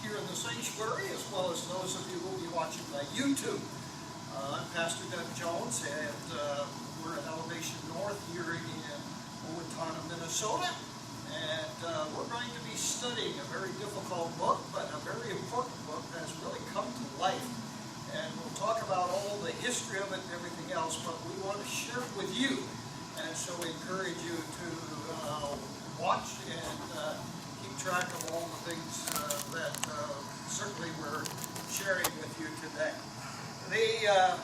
here in the sanctuary, as well as those of you who will be watching by YouTube. I'm Pastor Doug Jones, and we're at Elevation North here in Owatonna, Minnesota. And we're going to be studying a very difficult book, but a very important book that has really come to life. And we'll talk about all the history of it and everything else, but we want to share it with you. And so we encourage you to watch and keep track of all the things that certainly we're sharing with you today. The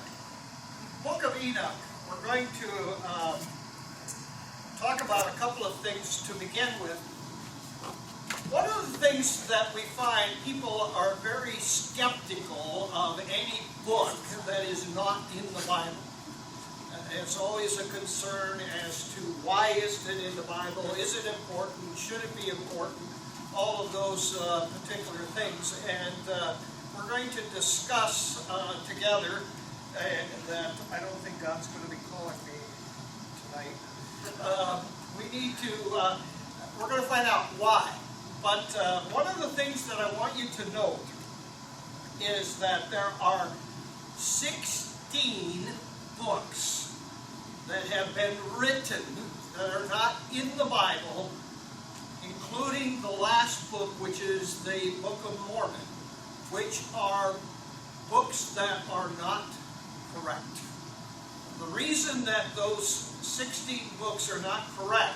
Book of Enoch, we're going to talk about a couple of things to begin with. One of the things that we find, people are very skeptical of any book that is not in the Bible. It's always a concern as to why is it in the Bible, is it important, should it be important, all of those particular things. And we're going to discuss together, and that I don't think God's going to be calling me tonight. We're going to find out why. But one of the things that I want you to note is that there are 16 books that have been written that are not in the Bible, including the last book, which is the Book of Mormon, which are books that are not correct. The reason that those 16 books are not correct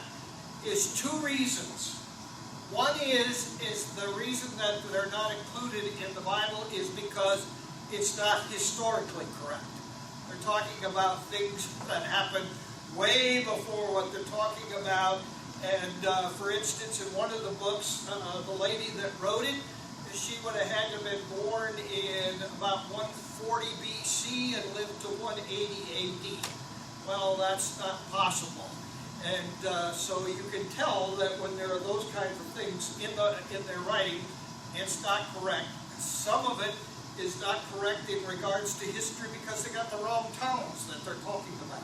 is two reasons. One is the reason that they're not included in the Bible is because it's not historically correct. They're talking about things that happened way before what they're talking about. And for instance, in one of the books, the lady that wrote it, she would have had to have been born in about 140 BC and lived to 180 AD. Well, that's not possible. And so you can tell that when there are those kinds of things in their writing, it's not correct. Some of it is not correct in regards to history because they got the wrong towns that they're talking about,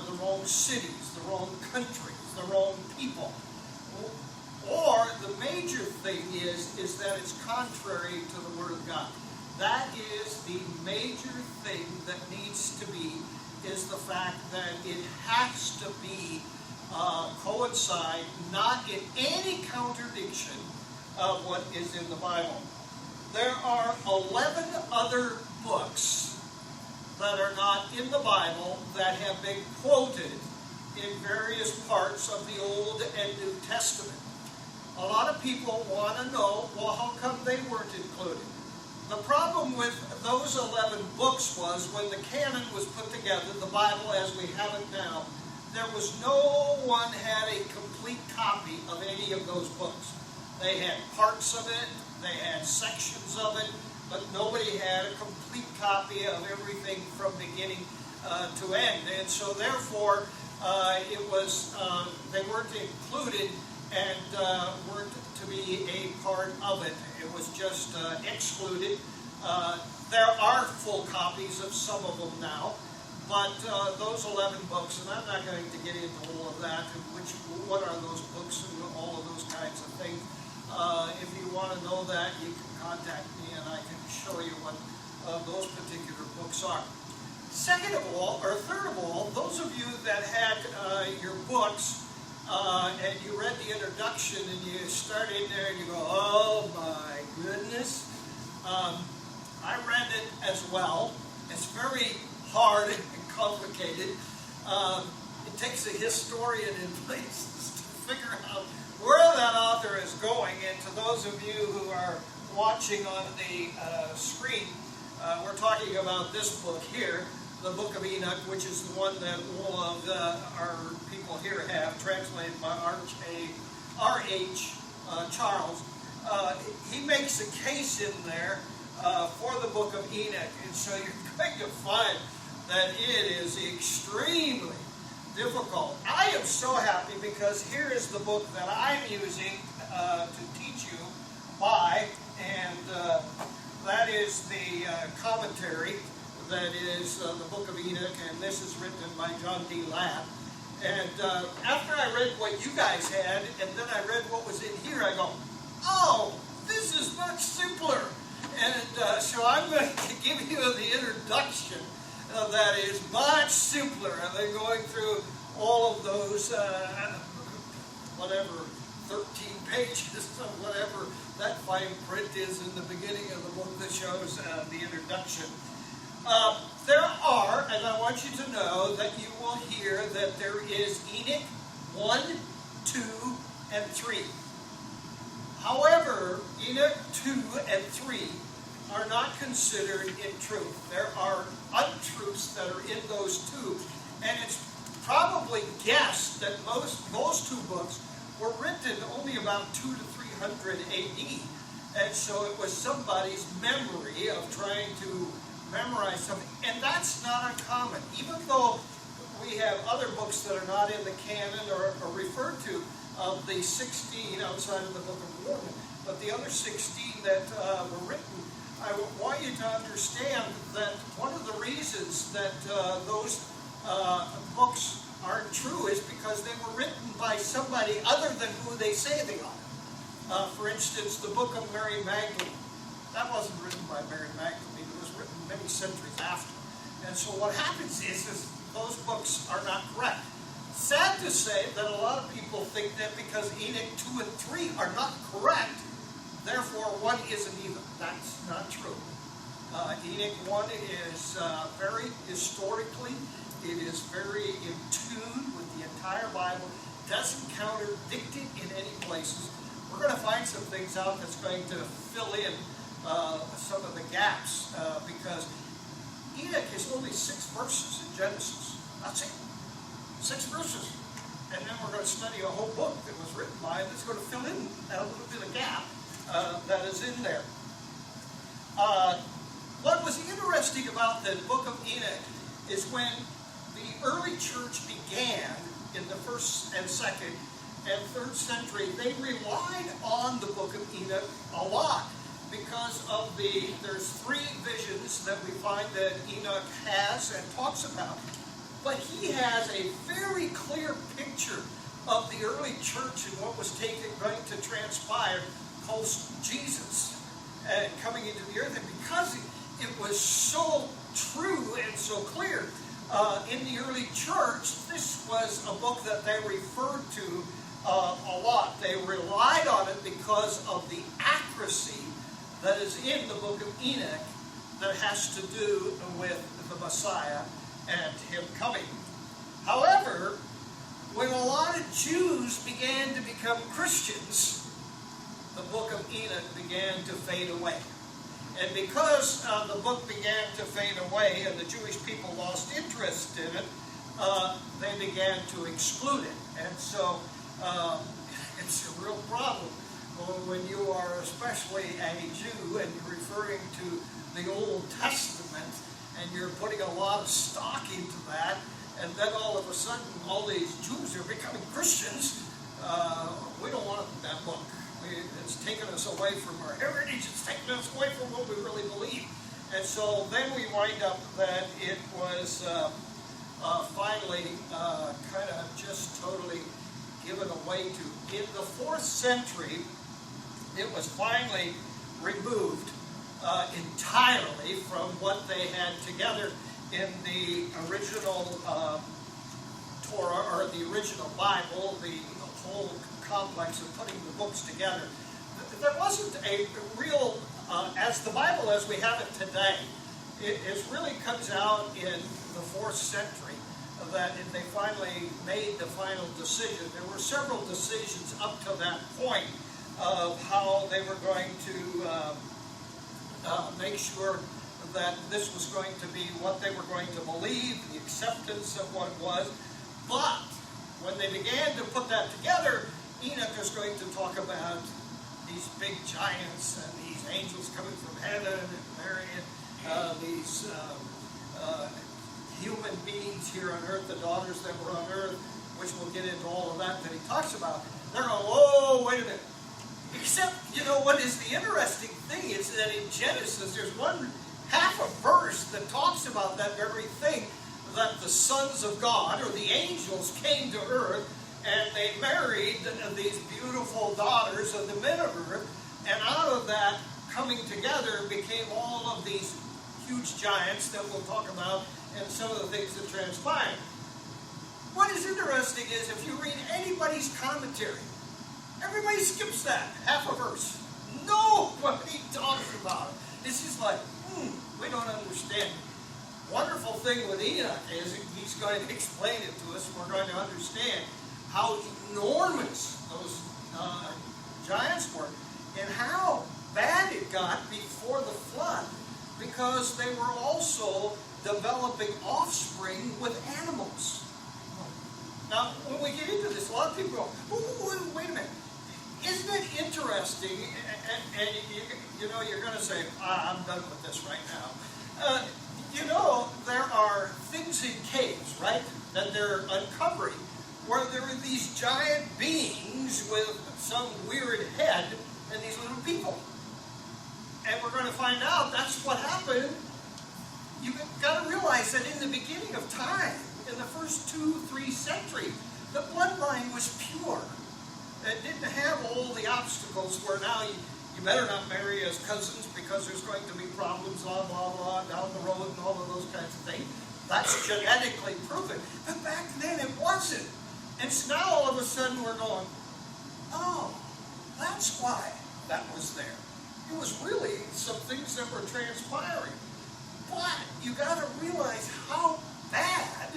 the wrong cities, the wrong countries, the wrong people. Or the major thing is that it's contrary to the Word of God. That is the major thing that needs to be, is the fact that it has to be coincide, not in any contradiction of what is in the Bible. There are 11 other books that are not in the Bible that have been quoted in various parts of the Old and New Testament. A lot of people want to know, well, how come they weren't included? The problem with those 11 books was when the canon was put together, the Bible as we have it now, there was no one had a complete copy of any of those books. They had parts of it, they had sections of it, but nobody had a complete copy of everything from beginning to end. And so therefore, they weren't included and weren't to be a part of it. It was just excluded. There are full copies of some of them now, but those 11 books, and I'm not going to get into all of that, and what are those books and all of those kinds of things. If you want to know that, you can contact me and I can show you what those particular books are. Third of all, those of you that had your books and you read the introduction and you start in there and you go, oh my goodness. I read it as well. It's very hard and complicated. It takes a historian in places to figure out where that author is going. And to those of you who are watching on the screen, we're talking about this book here, the Book of Enoch, which is the one that all of our people here have, translated by R.H. Charles. He makes a case in there for the Book of Enoch, and so you're going to find that it is extremely difficult. I am so happy because here is the book that I'm using to teach you by, and that is the commentary that is the Book of Enoch, and this is written by John D. Ladd. And after I read what you guys had, and then I read what was in here, I go, oh, this is much simpler I'm going to give you the introduction that is much simpler than going through all of those, 13 pages of whatever that fine print is in the beginning of the book that shows the introduction. There are, and I want you to know that you will hear that there is Enoch 1, 2, and 3. However, Enoch 2 and 3 are not considered in truth. There are untruths that are in those two, and it's probably guessed that those two books were written only about 2 to 300 AD, and so it was somebody's memory of trying to memorize something, and that's not uncommon. Even though we have other books that are not in the canon or referred to, of the 16 outside of the Book of Mormon, but the other 16 that were written, I want you to understand that one of the reasons that those books aren't true is because they were written by somebody other than who they say they are. For instance, the Book of Mary Magdalene. That wasn't written by Mary Magdalene. It was written many centuries after. And so what happens is those books are not correct. Sad to say that a lot of people think that because Enoch 2 and 3 are not correct, therefore one isn't either. That's not true. Enoch 1 is very historically, it is very in tune with the entire Bible, doesn't contradict it in any places. We're going to find some things out that's going to fill in some of the gaps, because Enoch is only 6 verses in Genesis. That's it. 6 verses. And then we're going to study a whole book that was written by that's going to fill in a little bit of gap that is in there. What was interesting about the Book of Enoch is when the early church began in the 1st and 2nd and 3rd century, they relied on the Book of Enoch a lot because of there's 3 visions that we find that Enoch has and talks about. But he has a very clear picture of the early church and what was going to transpire post Jesus and coming into the earth. And because it was so true and so clear in the early church, this was a book that they referred to a lot. They relied on it because of the accuracy that is in the Book of Enoch that has to do with the Messiah and him coming. However, when a lot of Jews began to become Christians, the Book of Enoch began to fade away. And because the book began to fade away and the Jewish people lost interest in it, they began to exclude it. And so it's a real problem when you are especially a Jew and you're referring to the Old Testament and you're putting a lot of stock into that, and then all of a sudden all these Jews are becoming Christians. We don't want that book. It's taken us away from our heritage. It's taken us away from what we really believe. And so then we wind up that it was finally kind of just totally given away to. In the 4th century, it was finally removed entirely from what they had together in the original Torah, or the original Bible, the whole complex of putting the books together. There wasn't a real, as the Bible as we have it today, it really comes out in the 4th century that they finally made the final decision. There were several decisions up to that point of how they were going to make sure that this was going to be what they were going to believe, the acceptance of what it was. But when they began to put that together, Enoch is going to talk about these big giants and these angels coming from heaven and marrying these human beings here on earth, the daughters that were on earth, which we'll get into all of that he talks about. They're going, whoa, wait a minute. Except, what is the interesting thing is that in Genesis, there's half a verse that talks about that very thing, that the sons of God, or the angels, came to earth, and they married these beautiful daughters of the men of earth, and out of that coming together became all of these huge giants that we'll talk about and some of the things that transpired. What is interesting is if you read anybody's commentary, everybody skips that, half a verse. Nobody talks about it. It's just like, we don't understand it. Wonderful thing with Enoch is he's going to explain it to us. We're going to understand how enormous those giants were and how bad it got before the flood, because they were also developing offspring with animals. Now, when we get into this, a lot of people go, wait a minute. Isn't it interesting? And you know, you're going to say, I'm done with this right now. You know, there are things in caves, right, that they're uncovering, where there are these giant beings with some weird head and these little people. And we're going to find out that's what happened. You've got to realize that in the beginning of time, in the first 2-3 centuries, the bloodline was pure. It didn't have all the obstacles where now you better not marry as cousins because there's going to be problems, blah, blah, blah, down the road and all of those kinds of things. That's genetically proven. But back then it wasn't. And so now all of a sudden we're going, oh, that's why that was there. It was really some things that were transpiring. But you got to realize how bad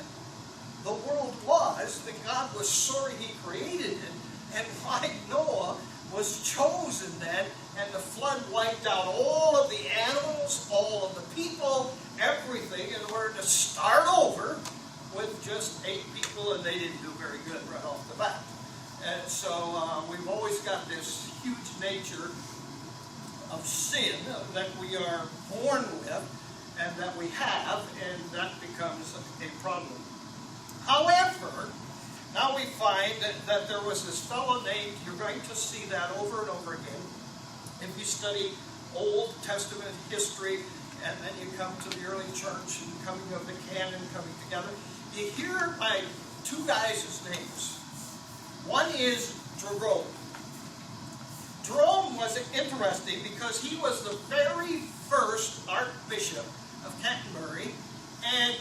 the world was, that God was sorry he created it, and why Noah was chosen then, and the flood wiped out all of the animals, all of the people, everything, in order to start over with just 8 people, and they didn't do very good right off the bat. And so we've always got this huge nature of sin that we are born with and that we have, and that becomes a problem. However, now we find that there was this fellow named, you're going to see that over and over again. If you study Old Testament history, and then you come to the early church and coming of the canon coming together, you hear by 2 guys' names. One is Jerome. Jerome was interesting because he was the very first Archbishop of Canterbury, and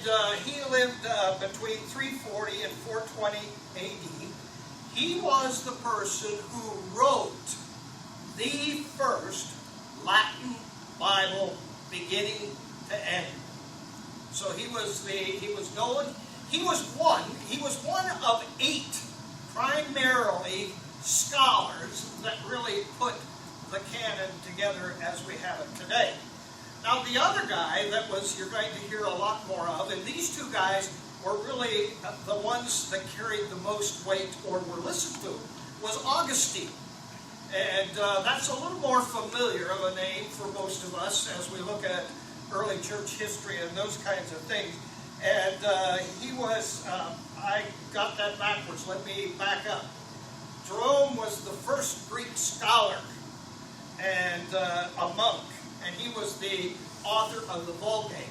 he lived between 340 and 420 AD. He was the person who wrote the first Latin Bible beginning to end. So he was one of 8 primarily scholars that really put the canon together as we have it today. Now the other guy that you're going to hear a lot more of, and these 2 guys were really the ones that carried the most weight or were listened to, was Augustine. And that's a little more familiar of a name for most of us as we look at early church history and those kinds of things. And he was, I got that backwards, let me back up. Jerome was the first Greek scholar and a monk, and he was the author of the Vulgate.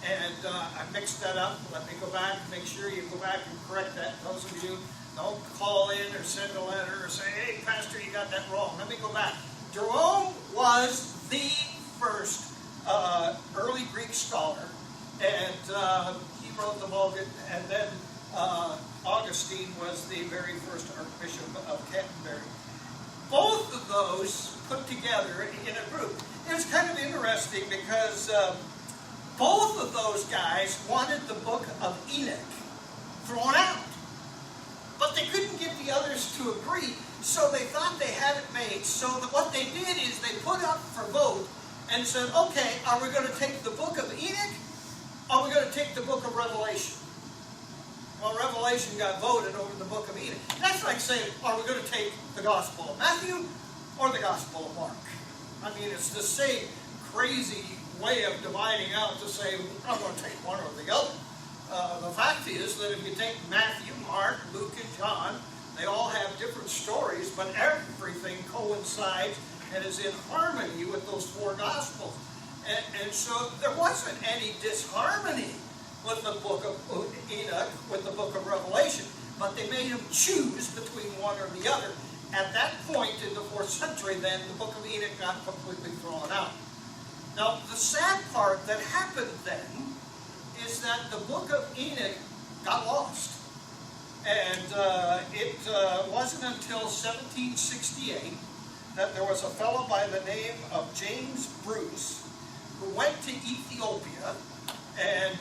And I mixed that up. Let me go back, make sure you go back and correct that. Those of you don't call in or send a letter or say, hey, Pastor, you got that wrong. Let me go back. Jerome was the first early Greek scholar, and he wrote the Vulgate, and then Augustine was the very first Archbishop of Canterbury. Both of those put together in a group. It was kind of interesting because both of those guys wanted the Book of Enoch thrown out. But they couldn't get the others to agree, so they thought they had it made. So that what they did is they put up for vote and said, okay, are we going to take the Book of Enoch, or are we going to take the Book of Revelation? Well, Revelation got voted over the Book of Enoch. That's like saying, are we going to take the Gospel of Matthew or the Gospel of Mark? I mean, it's the same crazy way of dividing out to say, I'm going to take one or the other. The fact is that if you take Matthew, Mark, Luke, and John, they all have different stories, but everything coincides and is in harmony with those 4 Gospels. And so there wasn't any disharmony with the Book of Enoch, with the Book of Revelation, but they made them choose between one or the other. At that point in the 4th century, then, the Book of Enoch got completely thrown out. Now, the sad part that happened then is that the Book of Enoch got lost. And it wasn't until 1768 that there was a fellow by the name of James Bruce who went to Ethiopia, and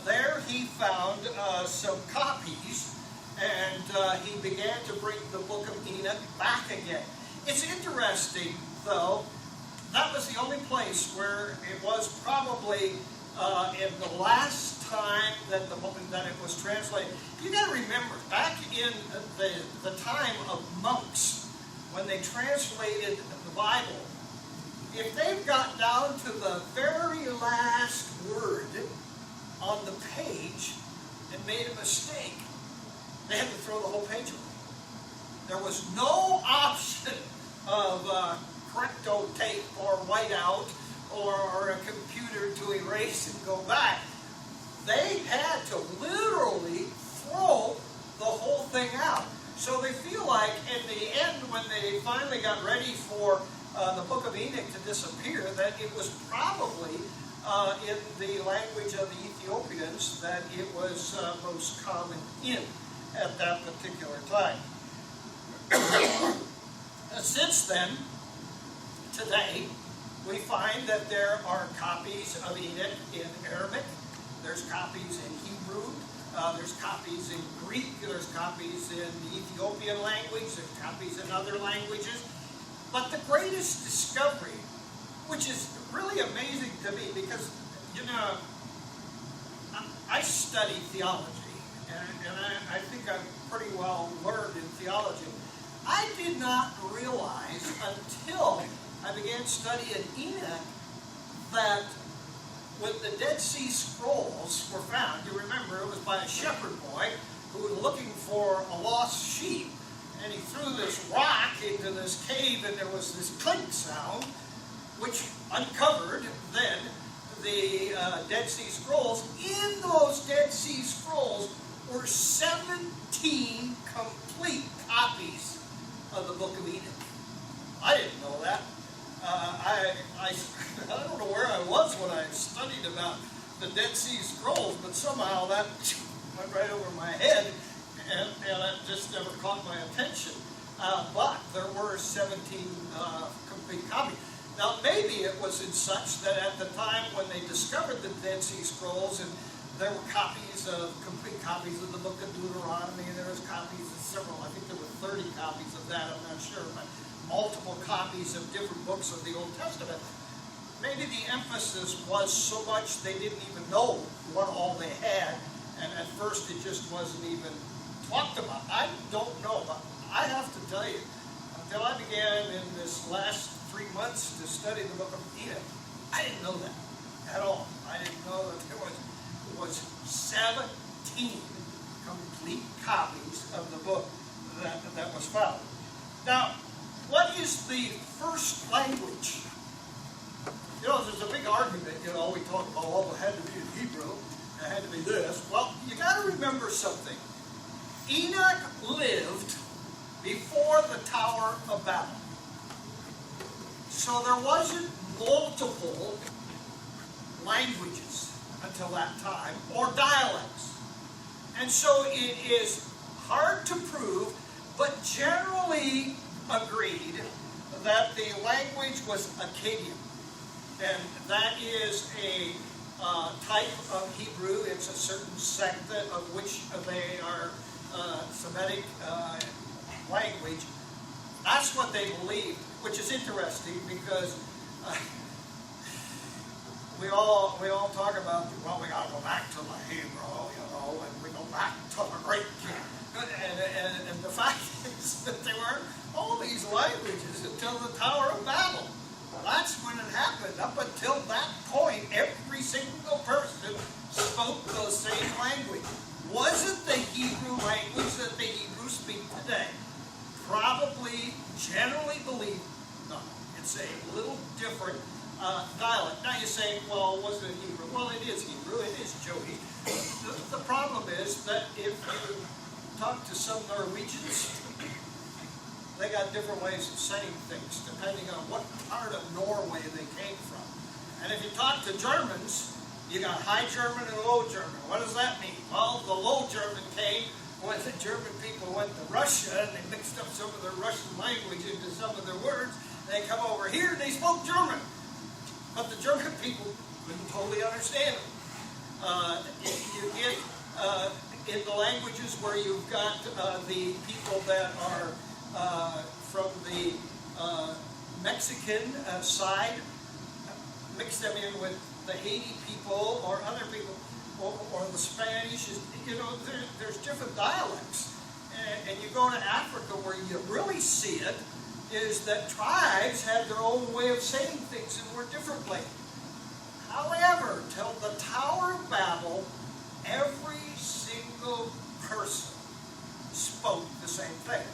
there he found some copies, and he began to bring the Book of Enoch back again. It's interesting, though, that was the only place where it was probably in the last time that it was translated. You got to remember, back in the time of monks, when they translated the Bible, if they've got down to the very last word on the page and made a mistake, they had to throw the whole page away. There was no option of correcto tape or whiteout or a computer to erase and go back. They had to literally throw the whole thing out. So they feel like in the end, when they finally got ready for the Book of Enoch to disappear, that it was probably in the language of the Ethiopians that it was most common in at that particular time. Since then, today, we find that there are copies of Enoch in Arabic, there's copies in Hebrew, there's copies in Greek, there's copies in the Ethiopian language, there's copies in other languages. But the greatest discovery, which is really amazing to me, because, you know, I study theology, and I think I'm pretty well learned in theology. I did not realize until I began studying Enoch that when the Dead Sea Scrolls were found, you remember it was by a shepherd boy who was looking for a lost sheep, and he threw this rock into this cave, and there was this clink sound, which uncovered then the Dead Sea Scrolls. In those Dead Sea Scrolls were 17 complete copies of the Book of Enoch. I didn't know that. I don't know where I was when I studied about the Dead Sea Scrolls, but somehow that went right over my head, and it just never caught my attention. But there were 17 complete copies. Now, maybe it was in such that at the time when they discovered the Dead Sea Scrolls, and there were complete copies of the Book of Deuteronomy, and there was copies of several, I think there were 30 copies of that, I'm not sure, but multiple copies of different books of the Old Testament. Maybe the emphasis was so much they didn't even know what all they had, and at first it just wasn't even talked about. I don't know, but I have to tell you, until I began in this last 3 months to study the Book of Enoch, I didn't know that at all. I didn't know that there was 17 complete copies of the book that was found. Now, what is the first language? You know, there's a big argument, we talk about, well, it had to be in Hebrew, it had to be this. Well, you got to remember something. Enoch lived before the Tower of Babel. So there wasn't multiple languages until that time, or dialects. And so it is hard to prove, but generally agreed that the language was Akkadian. And that is a type of Hebrew. It's a certain sect of which they are Semitic language. That's what they believed, which is interesting because we all talk about, well, we got to go back to the Hebrew, and we go back to the Greek. And the fact is that there were all these languages until the Tower of Babel. That's when it happened. Up until that point, every single person spoke the same language. Was it the Hebrew language that the Hebrews speak today? Probably, generally believed, no. It's a little different dialect. Now you say, well, was it Hebrew? Well, it is Hebrew. It is Jodi. The problem is that if you talk to some Norwegians, they got different ways of saying things depending on what part of Norway they came from. And if you talk to Germans, you got High German and Low German. What does that mean? Well, the Low German came when the German people went to Russia and they mixed up some of their Russian language into some of their words. They come over here and they spoke German. But the German people couldn't totally understand them. You get in the languages where you've got the people that are from the Mexican side, mix them in with the Haiti people or other people, or the Spanish. There's different dialects. And you go to Africa where you really see it, is that tribes had their own way of saying things and were differently. However, till the Tower of Babel, every single person spoke the same thing.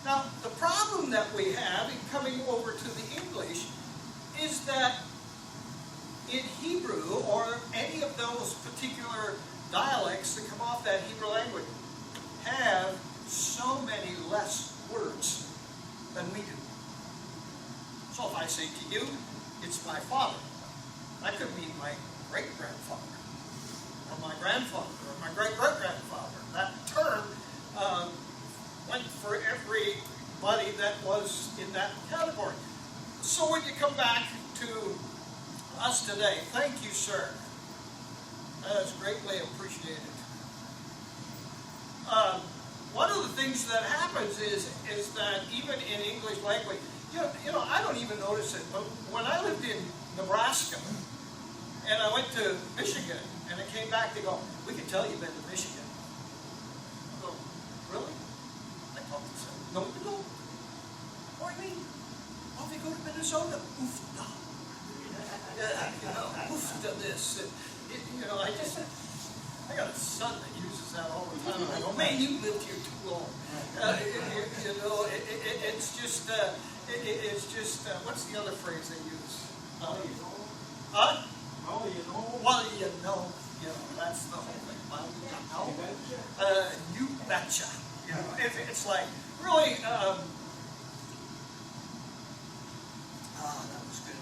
Now, the problem that we have in coming over to the English is that in Hebrew, or any of those particular dialects that come off that Hebrew language, have so many less words than we do. So if I say to you, it's my father, that could mean my great-grandfather, or my grandfather, or my great-great-grandfather. That term went for everybody that was in that category. So when you come back to us today, thank you, sir. That is greatly appreciated. One of the things that happens is that even in English language, I don't even notice it, but when I lived in Nebraska, and I went to Michigan, and I came back, they go, we can tell you've been to Michigan. I go, really? I talk to them. No, you don't. What do you mean? Oh, they go to Minnesota. Oof, no. Oof to this. I got a son that uses that all the time. I go, man, you lived here too long. It's just, what's the other phrase they use? Huh? Well, you know. Well, you know, that's the whole thing. Well, you know. You betcha. It's like, really, that was good.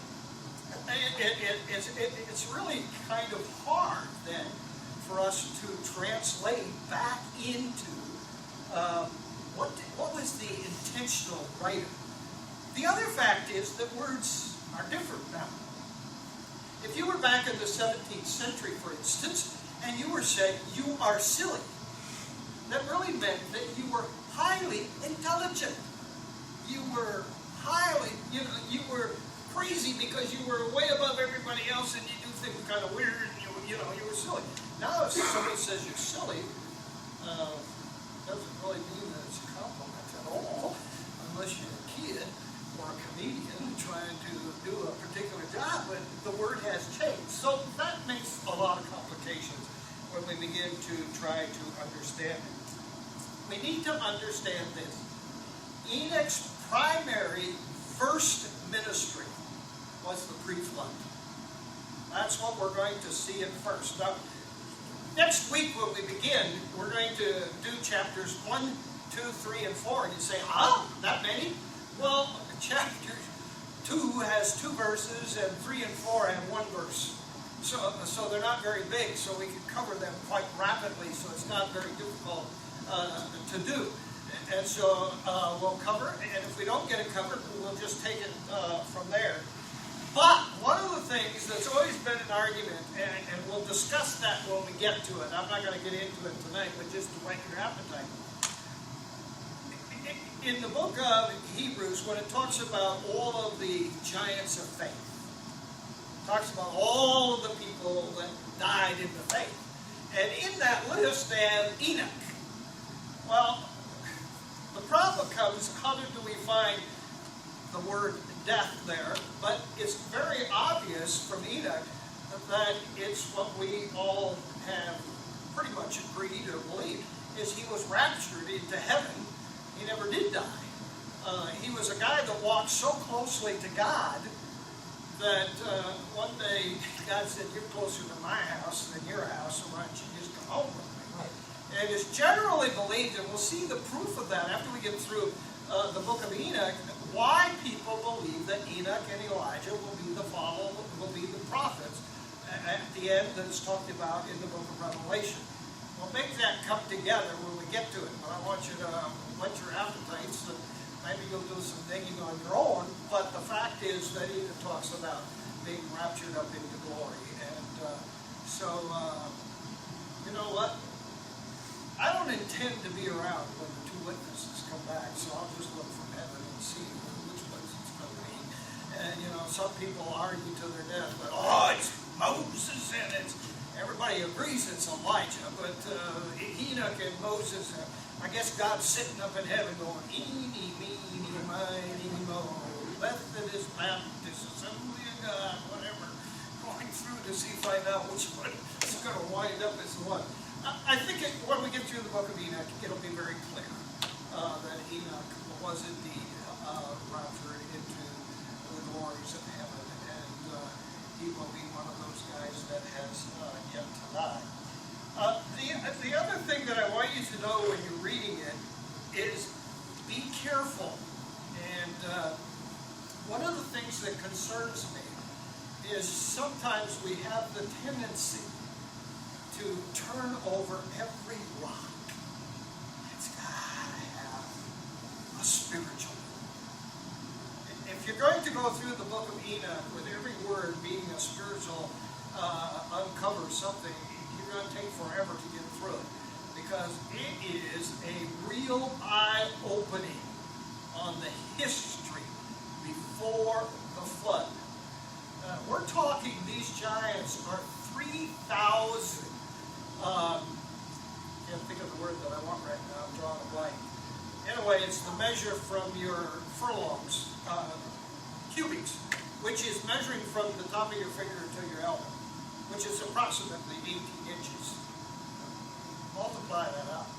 It's really kind of hard then for us to translate back into what was the intentional writer. The other fact is that words are different now. If you were back in the 17th century, for instance, and you were saying, you are silly, that really meant that you were highly intelligent. You were highly, you were crazy because you were way above everybody else and you do things kind of weird and you were silly. Now if somebody says you're silly, doesn't really mean that it's a compliment at all, unless you're a kid or a comedian trying to do a particular job, but the word has changed. So that makes a lot of complications when we begin to try to understand it. We need to understand this. Enoch's primary first ministry was the pre-flood. That's what we're going to see at first. Now, next week when we begin, we're going to do chapters 1, 2, 3, and 4. And you say, that many? Well, chapter 2 has 2 verses, and 3 and 4 have 1 verse. So they're not very big, so we can cover them quite rapidly, so it's not very difficult to do. And so we'll cover it, and if we don't get it covered, we'll just take it from there. But one of the things that's always been an argument, and we'll discuss that when we get to it. I'm not going to get into it tonight, but just to whet your appetite. In the book of Hebrews, when it talks about all of the giants of faith, it talks about all of the people that died in the faith. And in that list, they have Enoch. Well, the problem comes, how do we find the word death there? But it's very obvious from Enoch that it's what we all have pretty much agreed or believed, is he was raptured into heaven. He never did die. He was a guy that walked so closely to God that one day God said, you're closer to my house than your house, so why don't you just come home with me? Right. And it's generally believed, and we'll see the proof of that after we get through the book of Enoch, why people believe that Enoch and Elijah will be the the end that is talked about in the book of Revelation. We'll make that come together when we get to it, but I want you to whet your appetites. Maybe you'll do some digging on your own, but the fact is that Enoch talks about being raptured up into glory. And you know what? I don't intend to be around when the two witnesses come back, so I'll just look from heaven and see which place it's going to be. And, some people argue to their death, but, it's Moses and it's... Everybody agrees it's Elijah, but Enoch and Moses, I guess God's sitting up in heaven going, eeny, meeny, miny, mo, Methodist, Baptist, Assembly of God, whatever, going through to see, find out which one is going to wind up as the one. I think when we get through the book of Enoch, it'll be very clear that Enoch was indeed raptured into the glories of heaven, and he will be one of those guys that has yet to die. The other thing that I want you to know when you're reading it is be careful. And one of the things that concerns me is sometimes we have the tendency to turn over every rock. It's got to have a spiritual. If you're going to go through the book of Enoch with every word being a spiritual uncover something, you're going to take forever to get through it, because it is a real eye-opening on the history before the flood. We're talking, these giants are 3,000. Can't think of the word that I want right now. I'm drawing a blank. Anyway, it's the measure from your furlongs, cubics, which is measuring from the top of your finger to your elbow, which is approximately 18 inches. Multiply that out.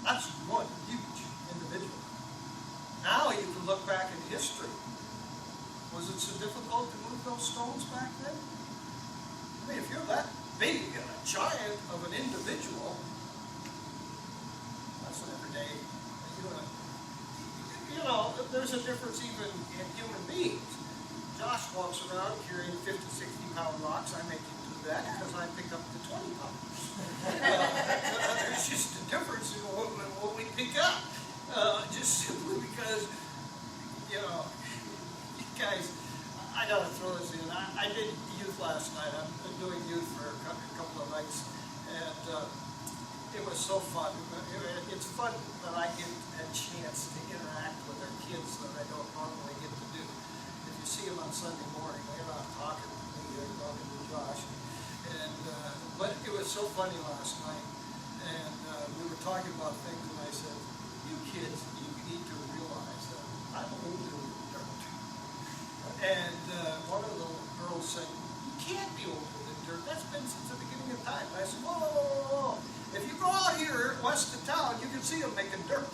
That's one huge individual. Now you can look back in history. Was it so difficult to move those stones back then? I mean, if you're that big and a giant of an individual, that's an everyday. There's a difference even in human beings. Josh walks around carrying 50, 60-pound rocks. I make him do that because I pick up the 20 pounders. There's just a difference in what we pick up. Just simply because, you guys, I got to throw this in. I did youth last night. I've been doing youth for a couple of nights, and it was so fun. It's fun that I get a chance to interact with our kids that I don't normally get to do. If you see them on Sunday morning, they're not talking to me, they're talking to Josh. But it was so funny last night, and we were talking about things, and I said, you kids, you need to realize that I'm older than dirt. And one of the girls said, you can't be older than dirt. That's been since the beginning of time. And I said, whoa, whoa, whoa, whoa. If you go out here west of town, you can see them making dirt.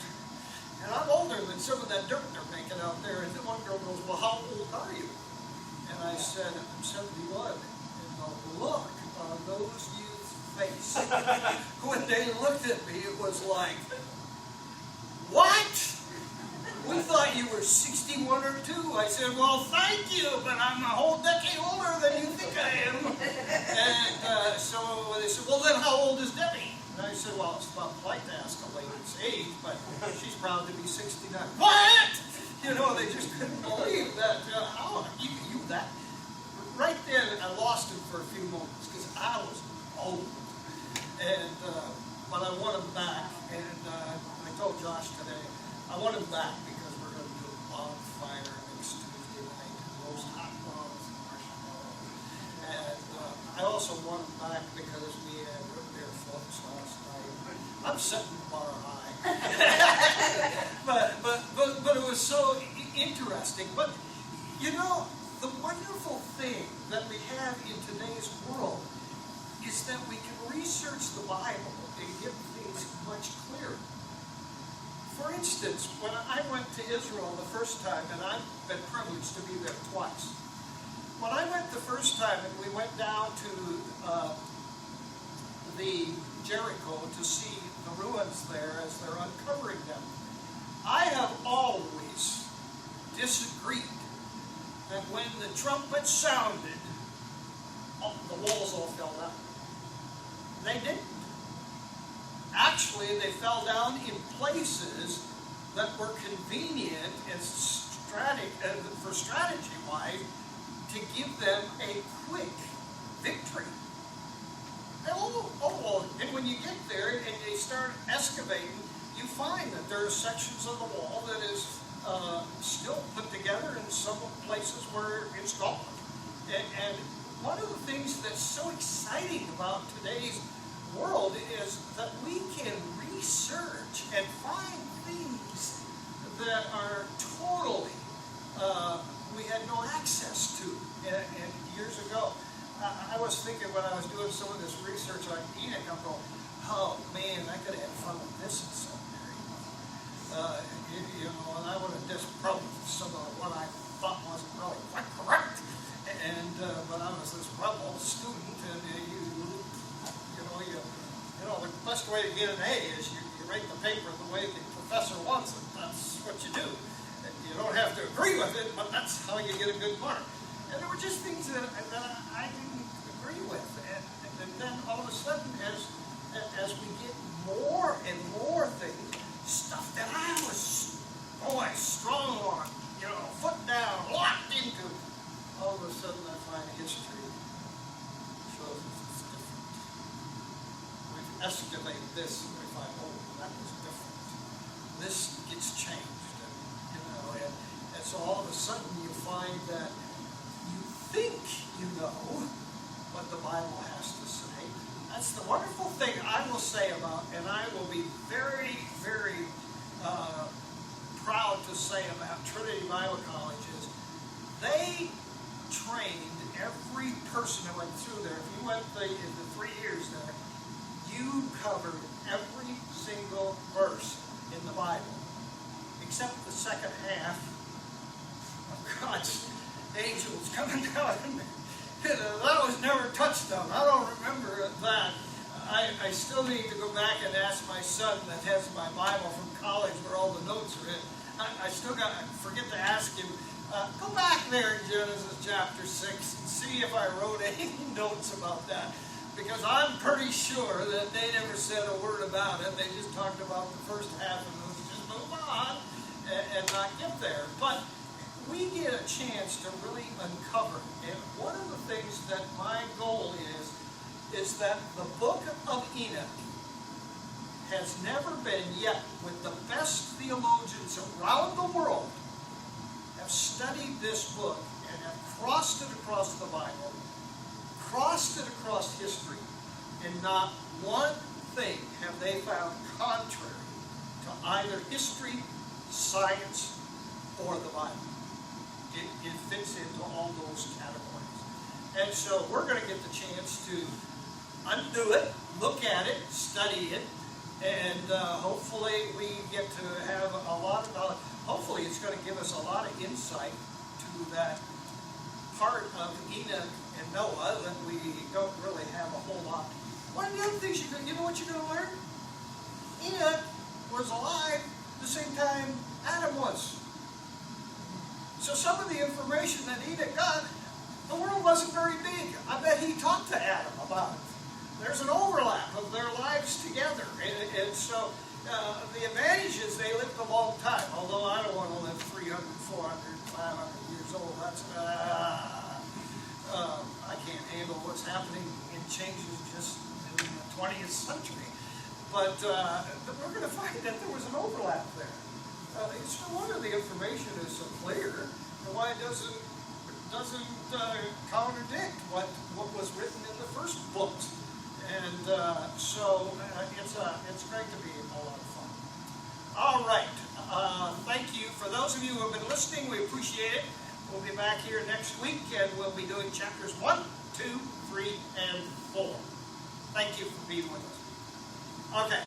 And I'm older than some of that dirt they're making out there. And then one girl goes, well, how old are you? And I said, I'm 71. And the look on those youth's face, when they looked at me, it was like, what? We thought you were 61 or 2. I said, well, thank you, but I'm a whole decade older than you think I am. And so they said, well, then how old is Debbie? And I said, well, it's not polite to ask a lady's age, but she's proud to be 69. What? They just couldn't believe that. How you that? Right then, I lost him for a few moments because I was old. And but I want him back. And I told Josh today, I want him back because we're going to do a bonfire next Tuesday night. Roast hot dogs and marshmallows. And I also want him back because we had root beer floats last night. I'm setting the bar high. but it was so interesting. But the wonderful thing that we have in today's world is that we can research the Bible and get things much clearer. For instance, when I went to Israel the first time, and I've been privileged to be there twice. When I went the first time and we went down to the Jericho to see the ruins there as they're uncovering them, I have always disagreed that when the trumpet sounded the walls all fell down. They didn't. Actually, they fell down in places that were convenient and for strategy-wise to give them a quick victory. And when you get there and they start excavating, you find that there are sections of the wall that is still put together in some places where it's gone. And one of the things that's so exciting about today's world is that we can research and find things that are totally we had no access to years ago. I was thinking when I was doing some of this research on Enoch, I'm going, oh man, I could have had fun with this in seminary. And I would have disproved some of what I thought wasn't really quite correct. And but I was this rebel student, and the best way to get an A is you write the paper the way the professor wants it. That's what you do. You don't have to agree with it, but that's how you get a good mark. And there were just things that I didn't agree with. And then all of a sudden, as we get more and more things, stuff that I was strong on, foot down, locked into, all of a sudden I find history shows it's different. We've excavated this and we find, that was different. This gets changed. And so all of a sudden you find that you think you know what the Bible has to say. That's the wonderful thing I will say about, and I will be very, very proud to say about Trinity Bible College is they trained every person that went through there. If you went in the 3 years there, you covered every single verse in the Bible, except the second half of God's angels coming down. That was never touched on. I don't remember that. I still need to go back and ask my son that has my Bible from college where all the notes are in. I still forget to ask him, go back there in Genesis chapter 6 and see if I wrote any notes about that. Because I'm pretty sure that they never said a word about it. They just talked about the first half and let's just move on and not get there. But we get a chance to really uncover. And one of the things that my goal is that the Book of Enoch has never been yet, with the best theologians around the world, have studied this book and have crossed it across the Bible, crossed it across history, and not one thing have they found contrary to either history, science, or the Bible. It fits into all those categories. And so we're going to get the chance to undo it, look at it, study it, and hopefully we get to have a lot of knowledge. Hopefully it's going to give us a lot of insight to that part of Enoch and Noah that we don't really have a whole lot. One of the other things you know what you're going to learn? Enoch was alive the same time Adam was. So some of the information that Enoch got, the world wasn't very big. I bet he talked to Adam about it. There's an overlap of their lives together. And so the advantage is they lived a long time. Although I don't want to live 300, 400, 500 years old. That's I can't handle what's happening in changes just in the 20th century. But we're going to find that there was an overlap there. So no wonder the information is so clear, and why it doesn't contradict what was written in the first books. And so it's great to be a lot of fun. All right. Thank you. For those of you who have been listening, we appreciate it. We'll be back here next week, and we'll be doing chapters 1, 2, 3, and 4. Thank you for being with us. Okay.